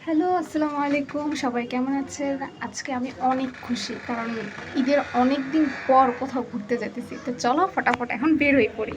Hello, আসসালামু আলাইকুম। সবাই কেমন আছেন? আজকে আমি অনেক খুশি, কারণ ঈদের অনেক দিন পর কোথাও ঘুরতে যেতেছি। তো চলো ফটাফট এখন বের হয়ে পড়ি।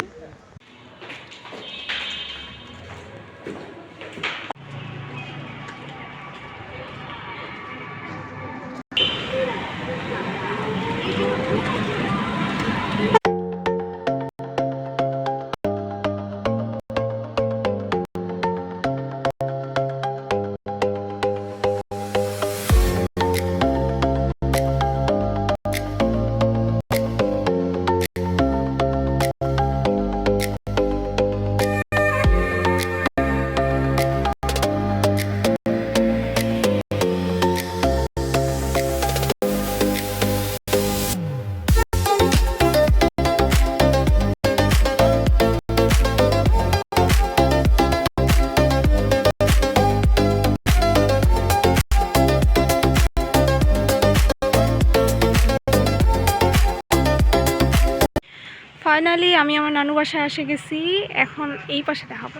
ফাইনালি আমি আমার নানু বাসায় এসে গেছি। এখন এই পাশে দেখাবো,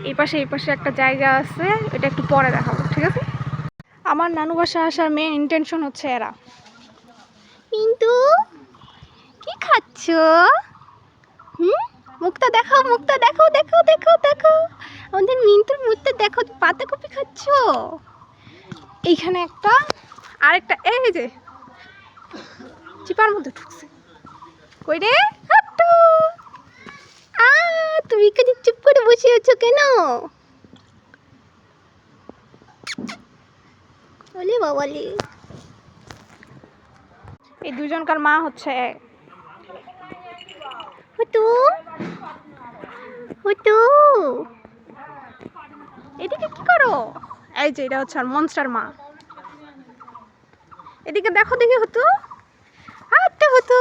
এই পাশে একটা জায়গা আছে, এটা একটু পরে দেখাবো, ঠিক আছে? আমার নানু বাসায় আসার মেন ইন্টেনশন হচ্ছে এরা। কিন্তু কি খাচ্ছ? মুখটা দেখাও, মুখটা দেখো, দেখো দেখো দেখো, আমাদের মিন্টুর মুখটা দেখো, পাতাকপি খাচ্ছ। এইখানে একটা, আরেকটা, এই যে চিপার মধ্যে ঢুকছে। কই রে হাট্টু, তুমি এখানে চুপ করে বসে আছো কেন? বলে বাবালি, এই দুজনকার মা হচ্ছে হুতু হুতু। এদিকে কি করো? এই যে এটা হচ্ছে আর মনস্টার মা। এদিকে দেখো, দেখি হুতু, হাট্টু হুতু।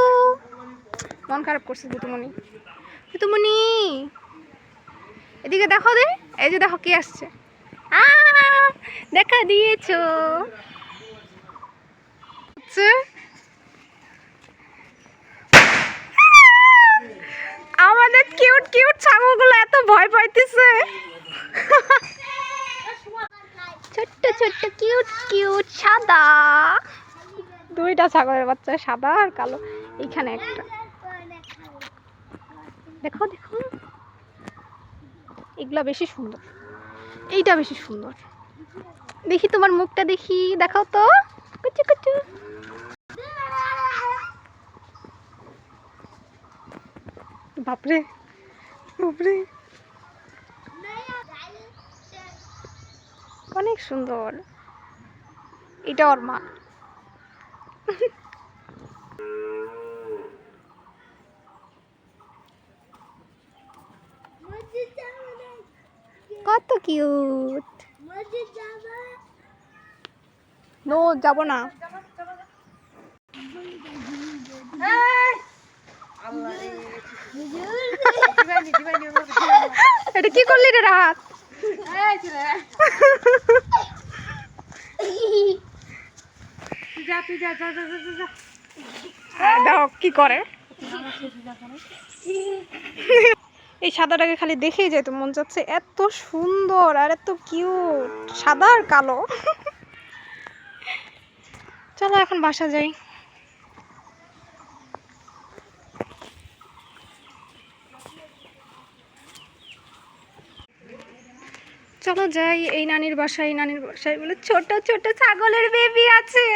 মন খারাপ করছে হুতুমণি, হুতুমণি এদিকে দেখো দে। এই যে দেখো কে আসছে, দেখা দিয়েছো। আমাদের কিউট কিউট ছাগলগুলো এত ভয় পাইতেছে। ছোট্ট ছোট্ট কিউট কিউট সাদা দুইটা ছাগলের বাচ্চা, সাদা আর কালো। এইখানে একটা, দেখো দেখো, এগুলা বেশি সুন্দর, এইটা বেশি সুন্দর। দেখি তোমার মুখটা দেখি, দেখাও তো, কুচু কুচু। বাপরে বাপরে, অনেক সুন্দর। এটা ওর মা। কত কিউট। নো, যাব না। এটা কি করলি রে রাত? দেখো কি করে। এই সাদাটাকে খালি দেখেই যেত মন চাচ্ছে, এত সুন্দর আর এত কিউট, সাদা আর কালো। চলো এখন বাসা যাই। চলো যাই এই নানির বাসায়। নানির বাসায় বলে ছোট ছোট ছাগলের বেবি আছে।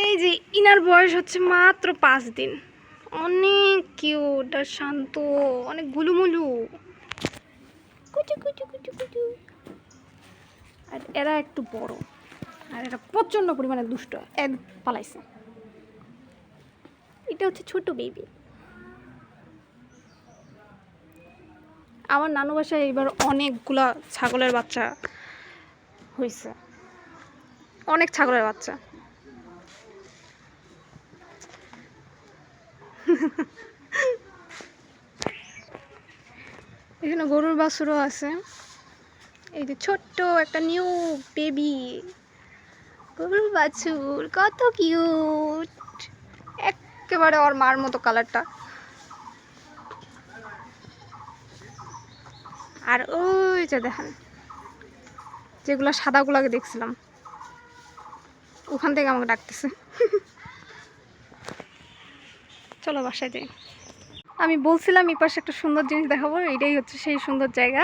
এই যে ইনার বয়স হচ্ছে মাত্র 5 দিন। অনেক কিউট আর শান্ত, অনেক গুলুমুলু, কুচু কুচু কুচু কুচু। আর এরা একটু বড়, আর এরা প্রচন্ড পরিমাণে দুষ্ট, এক পালাইছে। এটা হচ্ছে ছোট বেবি। আমার নানু বাসায় এবার অনেকগুলা ছাগলের বাচ্চা হয়েছে, অনেক ছাগলের বাচ্চা। এখানে গরুর বাছুরও আছে। এই যে ছোট্ট একটা নিউ বেবি গরুর বাছুর, কত কিউট, একেবারে ওর মার মতো কালারটা। আর ওই যে দেখেন যেগুলো সাদাগুলাকে দেখছিলাম ওখান থেকে আমাকে ডাকতেছে। চলো বাসায় যাই। আমি বলছিলাম এই পাশে একটা সুন্দর জিনিস দেখাবো, এটাই হচ্ছে সেই সুন্দর জায়গা।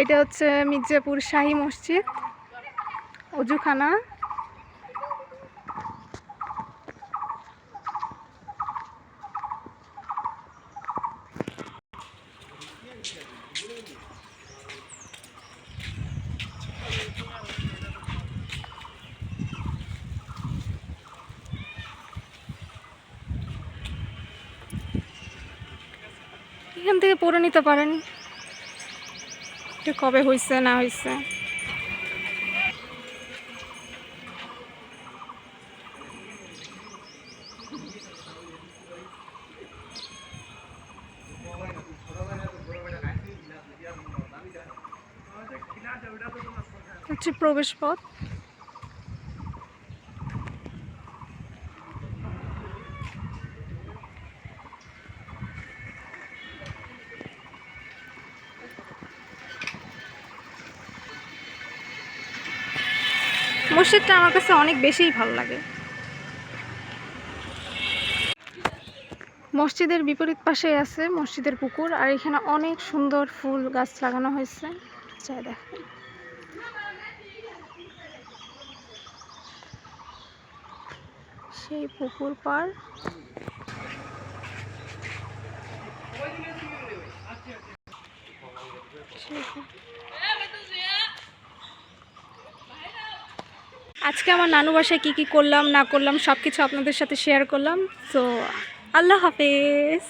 এটা হচ্ছে মির্জাপুর শাহী মসজিদ, অজুখানা। এখান থেকে পড়ে নিতে পারেন এটা কবে হয়েছে না হয়েছে। হচ্ছে প্রবেশ পথ। মসজিদটা আমার কাছে অনেক বেশিই ভালো লাগে। মসজিদের বিপরীত পাশে আছে মসজিদের পুকুর, আর এখানে অনেক সুন্দর ফুল গাছ লাগানো হয়েছে। চাই দেখেন সেই পুকুর পার। আজকে আমার নানু বাসায় কী কী করলাম না করলাম সব কিছু আপনাদের সাথে শেয়ার করলাম। তো আল্লাহ হাফেজ।